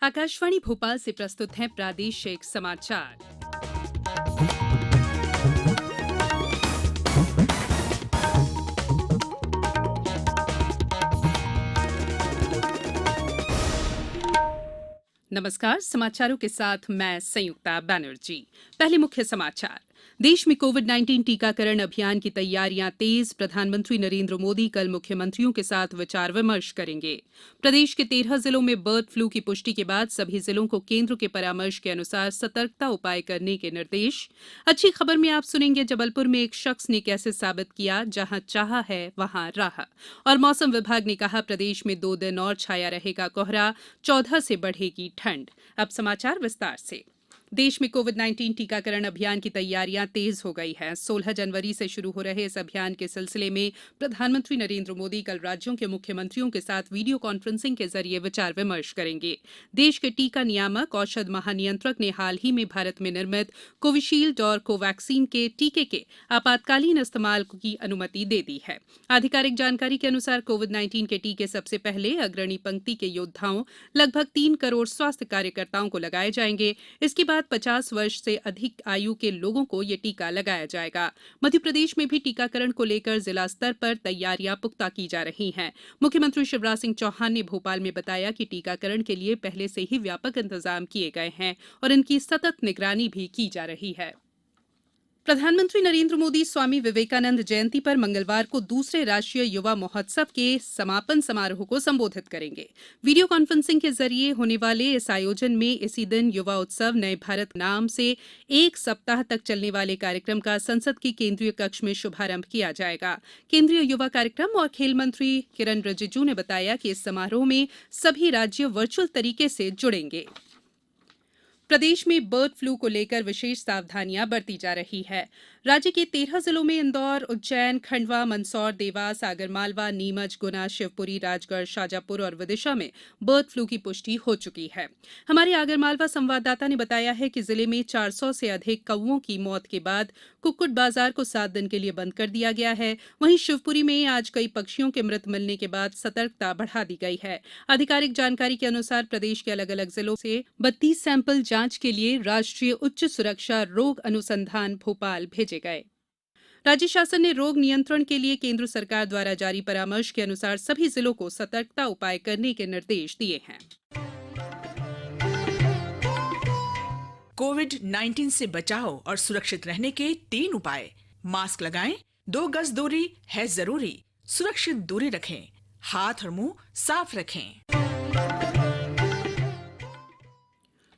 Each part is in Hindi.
आकाशवाणी भोपाल से प्रस्तुत हैं प्रादेशिक समाचार। नमस्कार, समाचारों के साथ मैं संयुक्ता बनर्जी। पहले मुख्य समाचार। देश में कोविड-19 टीकाकरण अभियान की तैयारियां तेज। प्रधानमंत्री नरेंद्र मोदी कल मुख्यमंत्रियों के साथ विचार विमर्श करेंगे। प्रदेश के 13 जिलों में बर्ड फ्लू की पुष्टि के बाद सभी जिलों को केंद्र के परामर्श के अनुसार सतर्कता उपाय करने के निर्देश। अच्छी खबर में आप सुनेंगे जबलपुर में एक शख्स ने कैसे साबित किया जहां चाहा है वहां राह। और मौसम विभाग ने कहा प्रदेश में 2 दिन और छाया रहेगा कोहरा, 14 से बढ़ेगी ठंड। अब समाचार विस्तार से। देश में कोविड-19 टीकाकरण अभियान की तैयारियां तेज हो गई हैं। 16 जनवरी से शुरू हो रहे इस अभियान के सिलसिले में प्रधानमंत्री नरेंद्र मोदी कल राज्यों के मुख्यमंत्रियों के साथ वीडियो कॉन्फ्रेंसिंग के जरिए विचार विमर्श करेंगे। देश के टीका नियामक औषध महानियंत्रक ने हाल ही में भारत में निर्मित कोविशील्ड और कोवैक्सीन के टीके के आपातकालीन इस्तेमाल की अनुमति दे दी है। आधिकारिक जानकारी के अनुसार कोविड-19 के टीके सबसे पहले अग्रणी पंक्ति के योद्धाओं लगभग 3 करोड़ स्वास्थ्य कार्यकर्ताओं को लगाए जाएंगे। इसके बाद 50 वर्ष से अधिक आयु के लोगों को ये टीका लगाया जाएगा। मध्य प्रदेश में भी टीकाकरण को लेकर जिला स्तर पर तैयारियां पुख्ता की जा रही हैं। मुख्यमंत्री शिवराज सिंह चौहान ने भोपाल में बताया कि टीकाकरण के लिए पहले से ही व्यापक इंतजाम किए गए हैं और इनकी सतत निगरानी भी की जा रही है। प्रधानमंत्री नरेंद्र मोदी स्वामी विवेकानंद जयंती पर मंगलवार को दूसरे राष्ट्रीय युवा महोत्सव के समापन समारोह को संबोधित करेंगे। वीडियो कॉन्फ्रेंसिंग के जरिए होने वाले इस आयोजन में इसी दिन युवा उत्सव नए भारत नाम से 1 सप्ताह तक चलने वाले कार्यक्रम का संसद के केंद्रीय कक्ष में शुभारंभ किया जाएगा। केंद्रीय युवा कार्यक्रम और खेल मंत्री किरण रिजिजू ने बताया कि इस समारोह में सभी राज्य वर्चुअल तरीके से जुड़ेंगे। प्रदेश में बर्ड फ्लू को लेकर विशेष सावधानियां बरती जा रही है। राज्य के 13 जिलों में इंदौर, उज्जैन, खंडवा, मंदसौर, देवास, आगरमालवा, नीमच, गुना, शिवपुरी, राजगढ़, शाजापुर और विदिशा में बर्ड फ्लू की पुष्टि हो चुकी है। हमारे आगरमालवा संवाददाता ने बताया है कि जिले में 400 से अधिक कौवों की मौत के बाद कुक्कुट बाजार को 7 दिन के लिए बंद कर दिया गया है। वहीं शिवपुरी में आज कई पक्षियों के मृत मिलने के बाद सतर्कता बढ़ा दी गई है। आधिकारिक जानकारी के अनुसार प्रदेश के अलग अलग जिलों से 32 सैंपल जांच के लिए राष्ट्रीय उच्च सुरक्षा रोग अनुसंधान भोपाल भेजे गए। राज्य शासन ने रोग नियंत्रण के लिए केंद्र सरकार द्वारा जारी परामर्श के अनुसार सभी जिलों को सतर्कता उपाय करने के निर्देश दिए हैं। कोविड-19 से बचाव और सुरक्षित रहने के 3 उपाय। मास्क लगाएं, 2 गज दूरी है जरूरी, सुरक्षित दूरी रखें, हाथ और मुंह साफ रखें।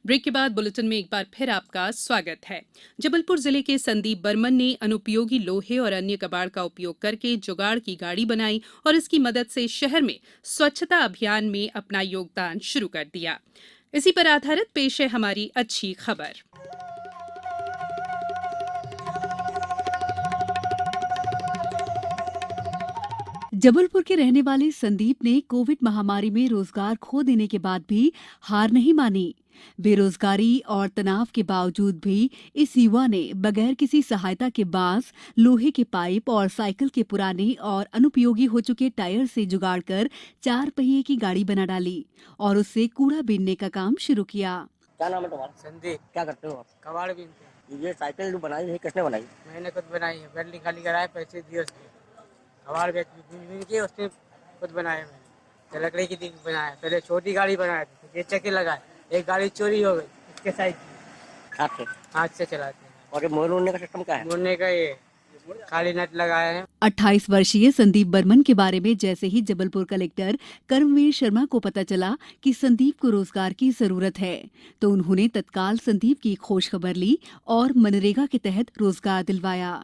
ब्रेक के बाद बुलेटिन में एक बार फिर आपका स्वागत है। जबलपुर जिले के संदीप बर्मन ने अनुपयोगी लोहे और अन्य कबाड़ का उपयोग करके जुगाड़ की गाड़ी बनाई और इसकी मदद से शहर में स्वच्छता अभियान में अपना योगदान शुरू कर दिया। इसी पर आधारित पेश है हमारी अच्छी खबर। जबलपुर के रहने वाले संदीप ने कोविड महामारी में रोजगार खो देने के बाद भी हार नहीं मानी। बेरोजगारी और तनाव के बावजूद भी इस युवा ने बगैर किसी सहायता के बांस, लोहे के पाइप और साइकिल के पुराने और अनुपयोगी हो चुके टायर से जुगाड़ कर 4 पहिए की गाड़ी बना डाली और उससे कूड़ा बीनने का काम शुरू किया। क्या नाम है तुम्हारा? संदीप। क्या करते हो आप? कबाड़ बीनते हैं। ये साइकिल जो बनाई है किसने बनाई? मैंने खुद बनाई है, बैटरी खाली कराए, पैसे दिए उसके। कबाड़ बीन के उसने खुद बनाया मैंने। तो लकड़ी की दी बनाया, पहले छोटी गाड़ी बनाया थी, ये चक्के लगाए, एक गाड़ी चोरी हो गई, इसके साइड हाथ से चलाते हैं। और ये मोड़ उड़ने का सिस्टम क्या है? मुड़ने का ये खाली नट लगाए हैं। 28 वर्षीय संदीप बर्मन के बारे में जैसे ही जबलपुर कलेक्टर कर्मवीर शर्मा को पता चला कि संदीप को रोजगार की जरूरत है तो उन्होंने तत्काल संदीप की खोज खबर ली और मनरेगा के तहत रोजगार दिलवाया।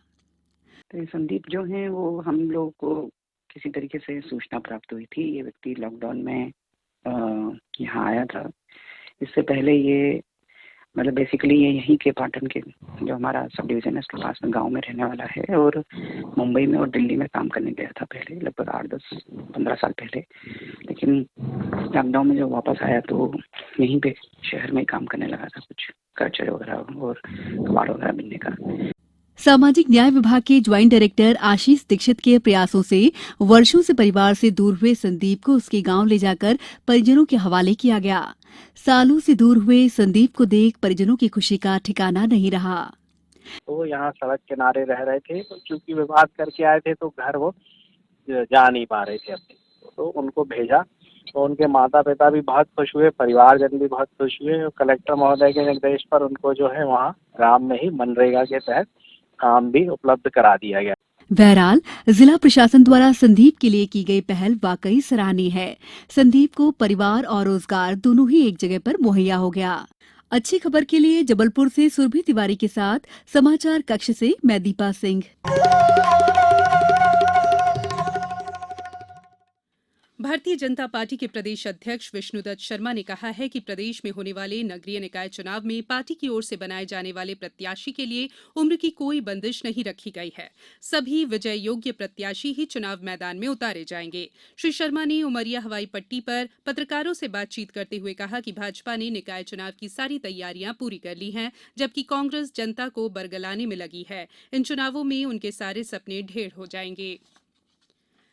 तो ये संदीप जो हैं वो हम लोगों को किसी तरीके से सूचना प्राप्त हुई थी। ये व्यक्ति लॉकडाउन में यहाँ आया था। इससे पहले ये मतलब बेसिकली ये यहीं के पाटन के जो हमारा सब डिवीज़न है उसके पास में गांव में रहने वाला है और मुंबई में और दिल्ली में काम करने गया था पहले, लगभग 8-10-15 साल पहले। लेकिन लॉकडाउन में जब वापस आया तो यहीं पे शहर में काम करने लगा था, कुछ कल्चर वगैरह और कबाड़ वगैरह बनने का। सामाजिक न्याय विभाग के ज्वाइंट डायरेक्टर आशीष दीक्षित के प्रयासों से वर्षों से परिवार से दूर हुए संदीप को उसके गांव ले जाकर परिजनों के हवाले किया गया। सालों से दूर हुए संदीप को देख परिजनों की खुशी का ठिकाना नहीं रहा। तो यहाँ सड़क किनारे रह रहे थे, तो चूंकि विवाद करके आए थे तो घर वो जा नहीं पा रहे थे अपने, तो उनको भेजा। तो उनके माता पिता भी बहुत खुश हुए, परिवारजन भी बहुत खुश हुए। कलेक्टर महोदय के निर्देश पर उनको जो है वहाँ ग्राम में ही मनरेगा के तहत काम भी उपलब्ध करा दिया गया। बहरहाल जिला प्रशासन द्वारा संदीप के लिए की गई पहल वाकई सराहनीय है। संदीप को परिवार और रोजगार दोनों ही एक जगह पर मुहैया हो गया। अच्छी खबर के लिए जबलपुर से सुरभि तिवारी के साथ समाचार कक्ष से मैं दीपा सिंह। भारतीय जनता पार्टी के प्रदेश अध्यक्ष विष्णुदत्त शर्मा ने कहा है कि प्रदेश में होने वाले नगरीय निकाय चुनाव में पार्टी की ओर से बनाए जाने वाले प्रत्याशी के लिए उम्र की कोई बंदिश नहीं रखी गई है। सभी विजय योग्य प्रत्याशी ही चुनाव मैदान में उतारे जाएंगे। श्री शर्मा ने उमरिया हवाई पट्टी पर पत्रकारों से बातचीत करते हुए कहा कि भाजपा ने निकाय चुनाव की सारी तैयारियां पूरी कर ली हैं, जबकि कांग्रेस जनता को बरगलाने में लगी है। इन चुनावों में उनके सारे सपने ढेर हो जाएंगे।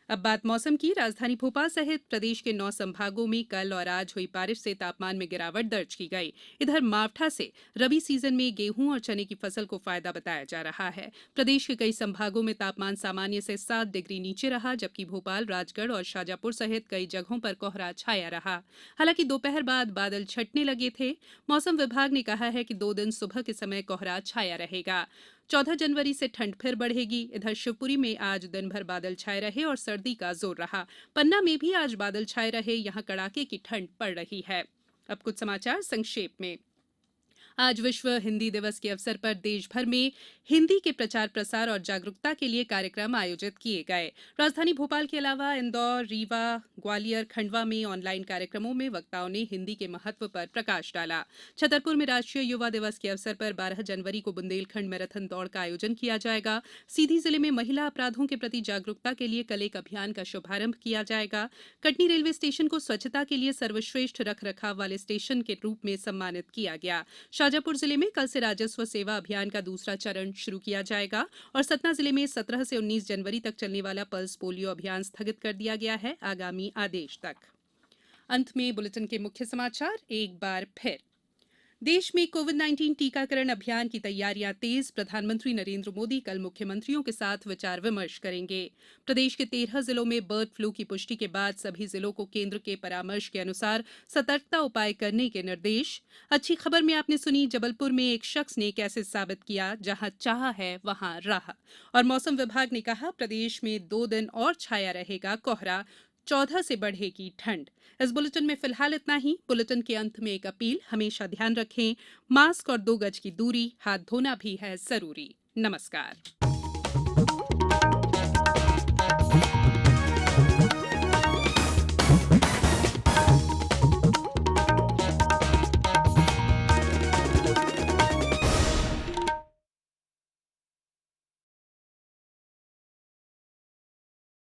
अब बात मौसम की। राजधानी भोपाल सहित प्रदेश के 9 संभागों में कल और आज हुई बारिश से तापमान में गिरावट दर्ज की गई। इधर मावठा से रबी सीजन में गेहूं और चने की फसल को फायदा बताया जा रहा है। प्रदेश के कई संभागों में तापमान सामान्य से 7 डिग्री नीचे रहा, जबकि भोपाल, राजगढ़ और शाजापुर सहित कई जगहों पर कोहरा छाया रहा। हालांकि दोपहर बाद बादल छंटने लगे थे। मौसम विभाग ने कहा है कि 2 दिन सुबह के समय कोहरा छाया रहेगा। 14 जनवरी से ठंड फिर बढ़ेगी। इधर शिवपुरी में आज दिन भर बादल छाए रहे और सर्दी का जोर रहा। पन्ना में भी आज बादल छाए रहे, यहां कड़ाके की ठंड पड़ रही है। अब कुछ समाचार संक्षेप में। आज विश्व हिंदी दिवस के अवसर पर देश भर में हिंदी के प्रचार प्रसार और जागरूकता के लिए कार्यक्रम आयोजित किए गए। राजधानी भोपाल के अलावा इंदौर, रीवा, ग्वालियर, खंडवा में ऑनलाइन कार्यक्रमों में वक्ताओं ने हिंदी के महत्व पर प्रकाश डाला। छतरपुर में राष्ट्रीय युवा दिवस के अवसर पर 12 जनवरी को बुंदेलखंड मैराथन दौड़ का आयोजन किया जाएगा। सीधी जिले में महिला अपराधों के प्रति जागरूकता के लिए कल एक अभियान का शुभारंभ किया जाएगा। कटनी रेलवे स्टेशन को स्वच्छता के लिए सर्वश्रेष्ठ रख रखाव वाले स्टेशन के रूप में सम्मानित किया गया। शाजापुर जिले में कल से राजस्व सेवा अभियान का दूसरा चरण शुरू किया जाएगा और सतना जिले में 17 से 19 जनवरी तक चलने वाला पल्स पोलियो अभियान स्थगित कर दिया गया है, आगामी आदेश तक। अंत में बुलेटिन के मुख्य समाचार एक बार फिर। देश में कोविड-19 टीकाकरण अभियान की तैयारियां तेज। प्रधानमंत्री नरेंद्र मोदी कल मुख्यमंत्रियों के साथ विचार विमर्श करेंगे। प्रदेश के 13 जिलों में बर्ड फ्लू की पुष्टि के बाद सभी जिलों को केंद्र के परामर्श के अनुसार सतर्कता उपाय करने के निर्देश। अच्छी खबर में आपने सुनी जबलपुर में एक शख्स ने कैसे साबित किया जहां चाह है वहां राह। और मौसम विभाग ने कहा प्रदेश में 2 दिन और छाया रहेगा कोहरा, 14 से बढ़ेगी ठंड। इस बुलेटिन में फिलहाल इतना ही। बुलेटिन के अंत में एक अपील, हमेशा ध्यान रखें, मास्क और 2 गज की दूरी, हाथ धोना भी है जरूरी। नमस्कार।